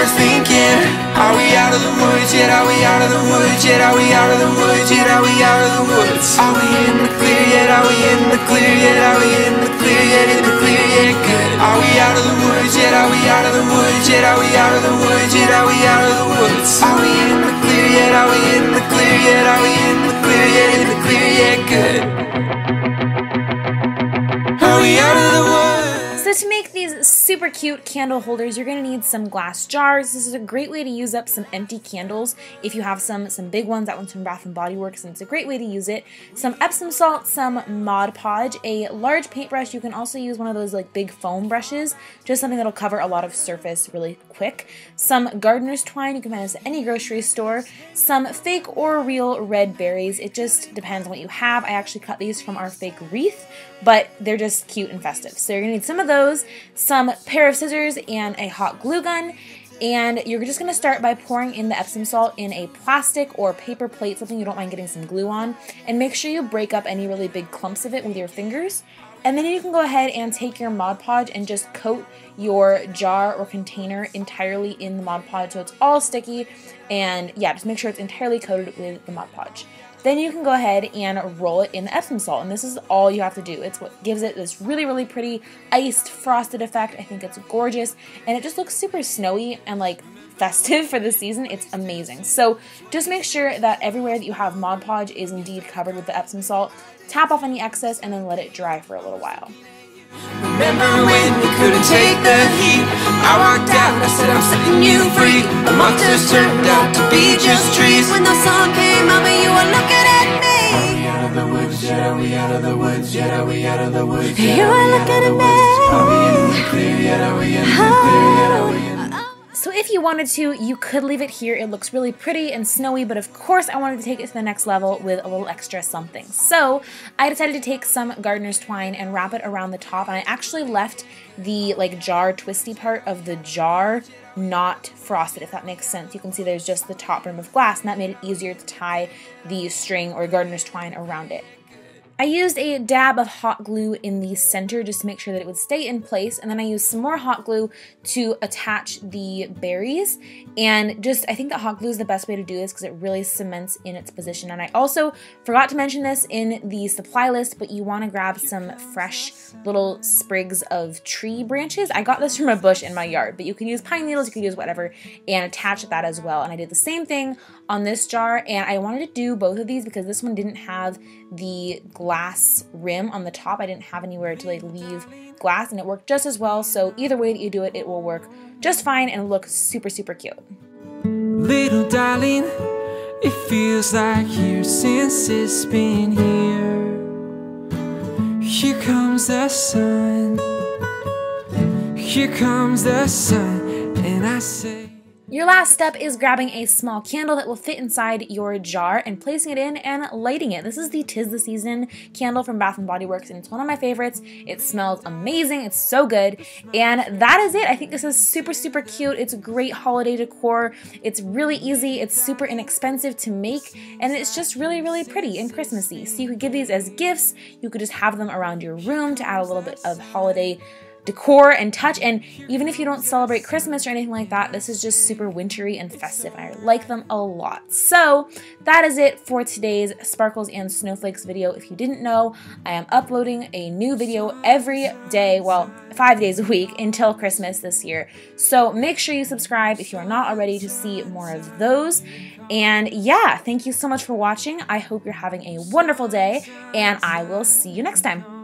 was thinking, are we out of the woods yet? Are we out of the woods yet? Are we out of the woods yet? Are we out of the woods? Are we in the clear yet? Are we in the clear yet? Are we in the clear yet? In the clear yet? Good. Are we out of the woods yet? Are we out of the woods yet? Are we out of the woods yet? Are we out of the woods? Are we in the clear yet? Are we in the clear yet? Are we in the clear yet? In the clear yet? Good. Are we out of the woods? So to make these super cute candle holders, you're going to need some glass jars. This is a great way to use up some empty candles. If you have some big ones, that one's from Bath & Body Works, and it's a great way to use it. Some Epsom salt, some Mod Podge, a large paintbrush. You can also use one of those like big foam brushes, just something that'll cover a lot of surface really quick. Some gardener's twine, you can find this at any grocery store. Some fake or real red berries. It just depends on what you have. I actually cut these from our fake wreath, but they're just cute and festive. So you're gonna need some of those, some pair of scissors, and a hot glue gun. And you're just gonna start by pouring in the Epsom salt in a plastic or paper plate, something you don't mind getting some glue on, and make sure you break up any really big clumps of it with your fingers. And then you can go ahead and take your Mod Podge and just coat your jar or container entirely in the Mod Podge so it's all sticky. And yeah, just make sure it's entirely coated with the Mod Podge. Then you can go ahead and roll it in the Epsom salt, and this is all you have to do. It's what gives it this really, really pretty iced frosted effect. I think it's gorgeous, and it just looks super snowy and like festive for the season. It's amazing. So just make sure that everywhere that you have Mod Podge is indeed covered with the Epsom salt. Tap off any excess and then let it dry for a little while. Remember when we couldn't take the heat? I walked out and I said I'm setting you free. The monsters turned out to be just trees. When the sun came up and you were looking at me. Are we out of the woods yet? Are we out of the woods yet? Are we out of the woods yet? You were looking at me. Are we in the clear yet? Are we in the clear yet? Are we in the So if you wanted to, you could leave it here. It looks really pretty and snowy, but of course I wanted to take it to the next level with a little extra something. So I decided to take some gardener's twine and wrap it around the top, and I actually left the like jar twisty part of the jar not frosted, if that makes sense. You can see there's just the top rim of glass, and that made it easier to tie the string or gardener's twine around it. I used a dab of hot glue in the center just to make sure that it would stay in place, and then I used some more hot glue to attach the berries, and just I think that hot glue is the best way to do this because it really cements in its position. And I also forgot to mention this in the supply list, but you want to grab some fresh little sprigs of tree branches. I got this from a bush in my yard, but you can use pine needles, you can use whatever, and attach that as well. And I did the same thing on this jar, and I wanted to do both of these because this one didn't have the glass rim on the top. I didn't have anywhere to like leave glass, and it worked just as well. So either way that you do it, it will work just fine and look super, super cute. Little darling, it feels like years since it's been here. Here comes the sun, here comes the sun, and I say your last step is grabbing a small candle that will fit inside your jar and placing it in and lighting it. This is the 'Tis the Season candle from Bath & Body Works, and it's one of my favorites. It smells amazing. It's so good. And that is it. I think this is super, super cute. It's great holiday decor. It's really easy. It's super inexpensive to make, and it's just really, really pretty and Christmassy. So you could give these as gifts. You could just have them around your room to add a little bit of holiday decor and touch, and even if you don't celebrate Christmas or anything like that, this is just super wintry and festive. I like them a lot. So that is it for today's Sparkles and Snowflakes video. If you didn't know, I am uploading a new video every day, well, 5 days a week until Christmas this year. So make sure you subscribe if you are not already to see more of those. And yeah, thank you so much for watching. I hope you're having a wonderful day, and I will see you next time.